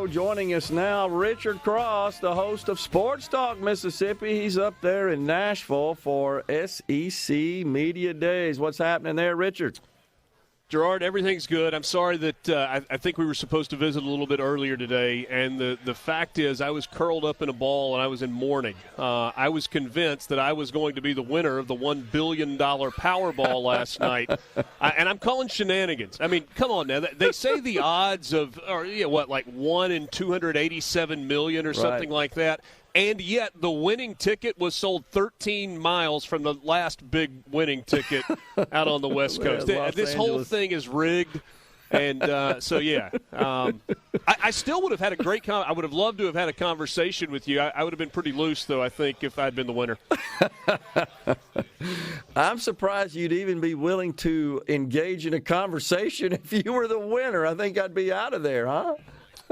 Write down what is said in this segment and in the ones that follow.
go. Joining us now, Richard Cross, the host of SportsTalk Mississippi. He's up there in Nashville for SEC Media Days. What's happening there, Richard? Gerard, everything's good. I'm sorry that I think we were supposed to visit a little bit earlier today, and the fact is I was curled up in a ball and I was in mourning. I was convinced that I was going to be the winner of the $1 billion Powerball last night, and I'm calling shenanigans. I mean, come on now. They say the odds of, like 1 in 287 million or something like that. And yet the winning ticket was sold 13 miles from the last big winning ticket out on the West Coast. This whole thing is rigged. And I still would have had a great I would have loved to have had a conversation with you. I would have been pretty loose, though, I think, if I'd been the winner. I'm surprised you'd even be willing to engage in a conversation if you were the winner. I think I'd be out of there, huh?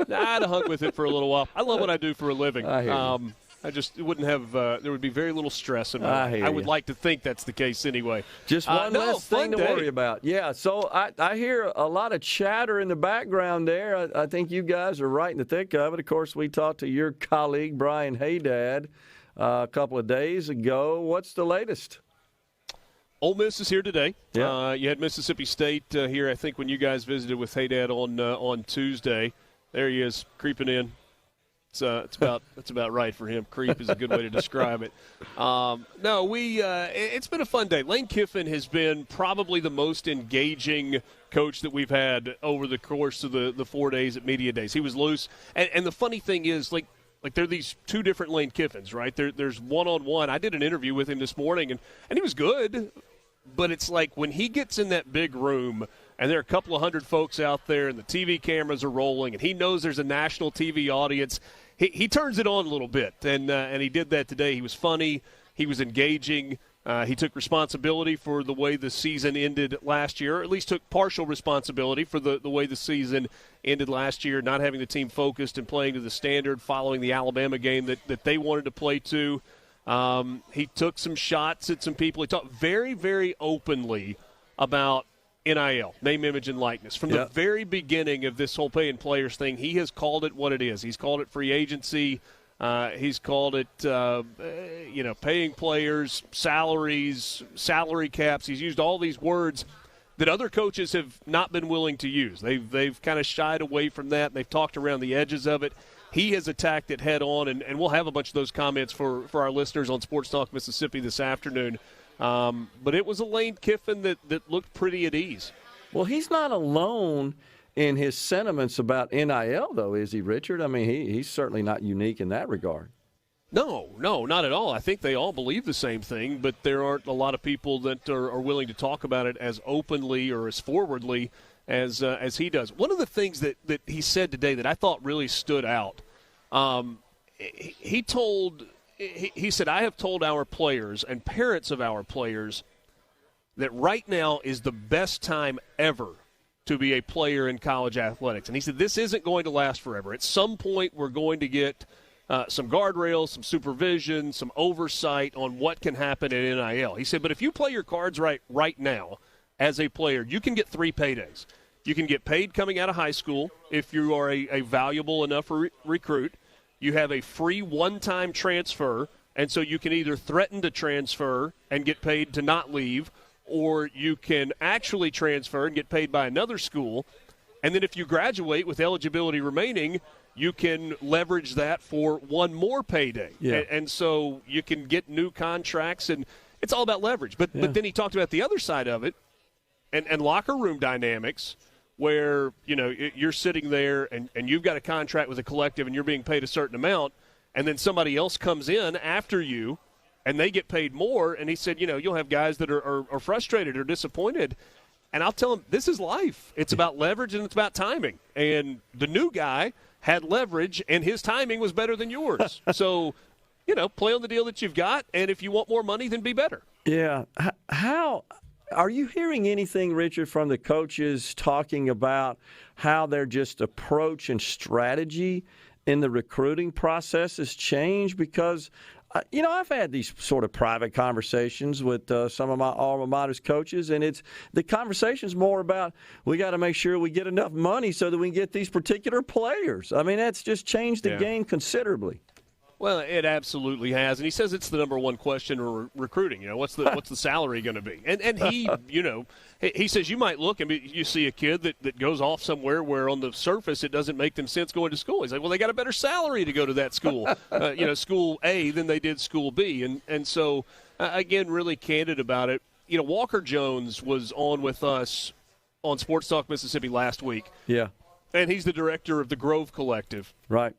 I'd have hung with it for a little while. I love what I do for a living. I hear you. I just wouldn't have there would be very little stress in my life. I would like to think that's the case anyway. Just one less thing to worry about. Yeah, so I hear a lot of chatter in the background there. I think you guys are right in the thick of it. Of course, we talked to your colleague, Brian Haydad, a couple of days ago. What's the latest? Ole Miss is here today. Yeah. You had Mississippi State here, I think, when you guys visited with Haydad on Tuesday. There he is, creeping in. That's about right for him. Creep is a good way to describe it. It's been a fun day. Lane Kiffin has been probably the most engaging coach that we've had over the course of the 4 days at Media Days. He was loose. And the funny thing is, like there are these two different Lane Kiffins, right? There's one-on-one. I did an interview with him this morning, and he was good. But it's like when he gets in that big room and there are a couple of hundred folks out there and the TV cameras are rolling and he knows there's a national TV audience, he turns it on a little bit. And he did that today. He was funny. He was engaging. He took responsibility for the way the season ended last year, or at least took partial responsibility for the way the season ended last year, not having the team focused and playing to the standard, following the Alabama game that they wanted to play to. He took some shots at some people. He talked very, very openly about NIL, name, image, and likeness. From the very beginning of this whole paying players thing, he has called it what it is. He's called it free agency. He's called it, paying players, salaries, salary caps. He's used all these words that other coaches have not been willing to use. They've kind of shied away from that. They've talked around the edges of it. He has attacked it head on, and we'll have a bunch of those comments for our listeners on Sports Talk Mississippi this afternoon. But it was a Lane Kiffin that looked pretty at ease. Well, he's not alone in his sentiments about NIL, though, is he, Richard? I mean, he's certainly not unique in that regard. No, not at all. I think they all believe the same thing, but there aren't a lot of people that are willing to talk about it as openly or as forwardly as he does. One of the things that he said today that I thought really stood out, he said, I have told our players and parents of our players that right now is the best time ever to be a player in college athletics. And he said, this isn't going to last forever. At some point, we're going to get some guardrails, some supervision, some oversight on what can happen in NIL. He said, but if you play your cards right now as a player, you can get 3 paydays. You can get paid coming out of high school if you are a valuable enough recruit. You have a free one-time transfer, and so you can either threaten to transfer and get paid to not leave, or you can actually transfer and get paid by another school. And then if you graduate with eligibility remaining, you can leverage that for one more payday. Yeah. And so you can get new contracts, and it's all about leverage. But then he talked about the other side of it and locker room dynamics, where, you're sitting there and you've got a contract with a collective and you're being paid a certain amount, and then somebody else comes in after you and they get paid more. And he said, you'll have guys that are frustrated or disappointed. And I'll tell them, this is life. It's about leverage and it's about timing. And the new guy had leverage and his timing was better than yours. So, play on the deal that you've got. And if you want more money, then be better. Yeah. How are you hearing anything, Richard, from the coaches talking about how their just approach and strategy in the recruiting process has changed? Because I've had these sort of private conversations with some of my alma mater's coaches, and the conversation's more about we got to make sure we get enough money so that we can get these particular players. I mean, that's just changed the game considerably. Well, it absolutely has, and he says it's the number one question in recruiting. What's the salary going to be? And he, he says you might look and you see a kid that goes off somewhere where on the surface it doesn't make them sense going to school. He's like, well, they got a better salary to go to that school, school A than they did school B, and so again, really candid about it. Walker Jones was on with us on SportsTalk Mississippi last week. Yeah, and he's the director of the Grove Collective. Right,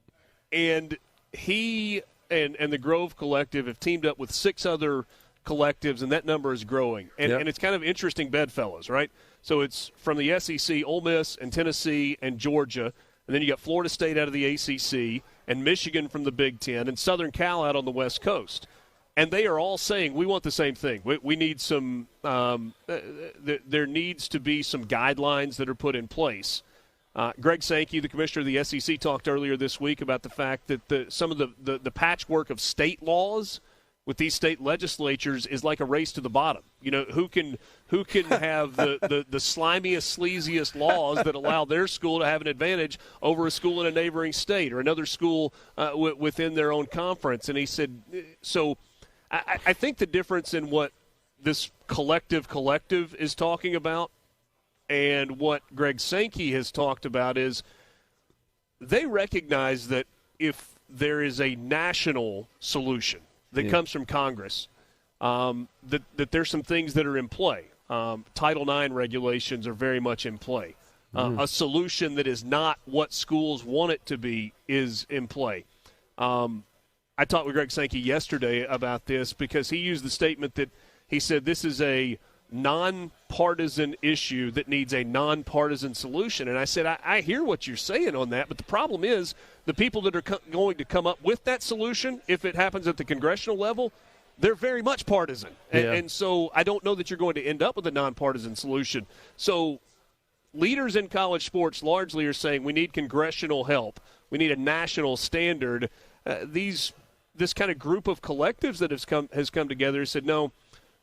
and he and the Grove Collective have teamed up with 6 other collectives, and that number is growing. And it's kind of interesting bedfellows, right? So it's from the SEC, Ole Miss, and Tennessee, and Georgia. And then you got Florida State out of the ACC, and Michigan from the Big Ten, and Southern Cal out on the West Coast. And they are all saying, we want the same thing. We need some there needs to be some guidelines that are put in place. Greg Sankey, the commissioner of the SEC, talked earlier this week about the fact that some of the patchwork of state laws with these state legislatures is like a race to the bottom. Who can have the slimiest, sleaziest laws that allow their school to have an advantage over a school in a neighboring state or another school within their own conference. And he said, so I think the difference in what this collective is talking about and what Greg Sankey has talked about is they recognize that if there is a national solution that comes from Congress, that there's some things that are in play. Title IX regulations are very much in play. A solution that is not what schools want it to be is in play. I talked with Greg Sankey yesterday about this because he used the statement that he said this is a nonpartisan issue that needs a nonpartisan solution. And I said, I hear what you're saying on that, but the problem is the people that are going to come up with that solution, if it happens at the congressional level, they're very much partisan. And so I don't know that you're going to end up with a nonpartisan solution. So leaders in college sports largely are saying we need congressional help. We need a national standard. This kind of group of collectives that has come together said, no,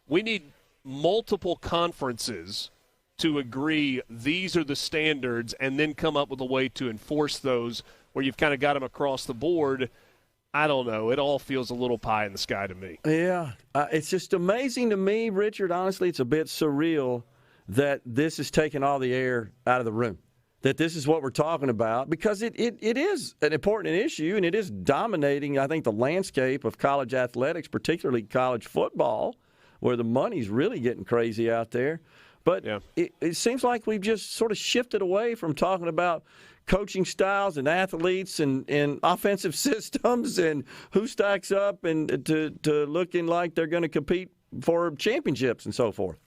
we need multiple conferences to agree these are the standards and then come up with a way to enforce those where you've kind of got them across the board. I don't know. It all feels a little pie in the sky to me. Yeah. It's just amazing to me, Richard. Honestly, it's a bit surreal that this is taking all the air out of the room, that this is what we're talking about, because it is an important issue and it is dominating, I think, the landscape of college athletics, particularly college football, where the money's really getting crazy out there. But it seems like we've just sort of shifted away from talking about coaching styles and athletes and offensive systems and who stacks up and to looking like they're going to compete for championships and so forth.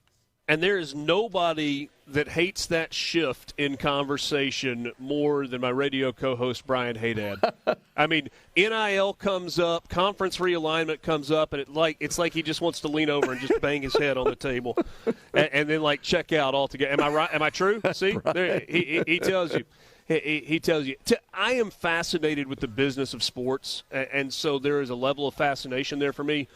And there is nobody that hates that shift in conversation more than my radio co-host, Brian Haydad. I mean, NIL comes up, conference realignment comes up, and it's like he just wants to lean over and just bang his head on the table and then, check out altogether. Am I right? Am I true? See? Right. There, he tells you. He tells you. I am fascinated with the business of sports, and so there is a level of fascination there for me.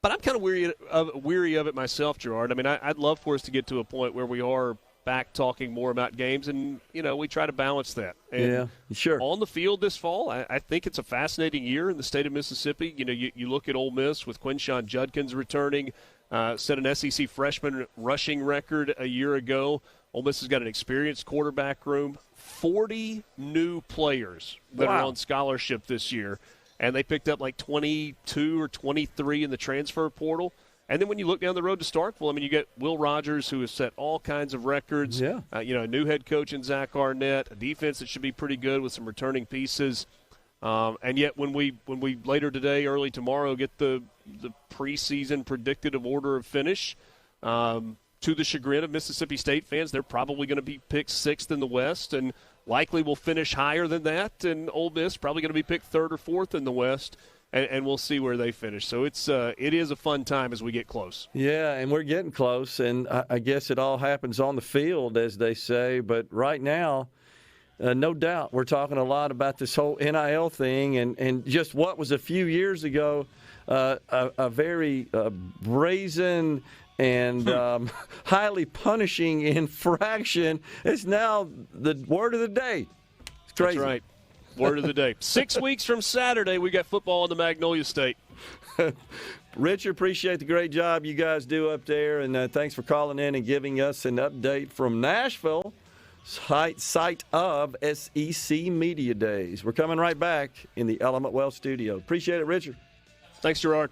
But I'm kind of weary of it myself, Gerard. I mean, I'd love for us to get to a point where we are back talking more about games, and, we try to balance that. And sure. On the field this fall, I think it's a fascinating year in the state of Mississippi. You look at Ole Miss with Quinshon Judkins returning, set an SEC freshman rushing record a year ago. Ole Miss has got an experienced quarterback room, 40 new players that are on scholarship this year. And they picked up 22 or 23 in the transfer portal. And then when you look down the road to Starkville, I mean, you get Will Rogers, who has set all kinds of records. Yeah. A new head coach in Zach Arnett, a defense that should be pretty good with some returning pieces. And yet when we later today, early tomorrow, get the preseason predicted order of finish, to the chagrin of Mississippi State fans, they're probably going to be picked 6th in the West and likely will finish higher than that. And Ole Miss probably going to be picked 3rd or 4th in the West, and we'll see where they finish. So it is a fun time as we get close. Yeah, and we're getting close, and I guess it all happens on the field, as they say. But right now, no doubt, we're talking a lot about this whole NIL thing and just what was a few years ago a very brazen and highly punishing infraction. It's now the word of the day. It's crazy. That's right. Word of the day. 6 weeks from Saturday, we got football in the Magnolia State. Richard, appreciate the great job you guys do up there, and thanks for calling in and giving us an update from Nashville, site of SEC Media Days. We're coming right back in the Element Wealth studio. Appreciate it, Richard. Thanks, Gerard.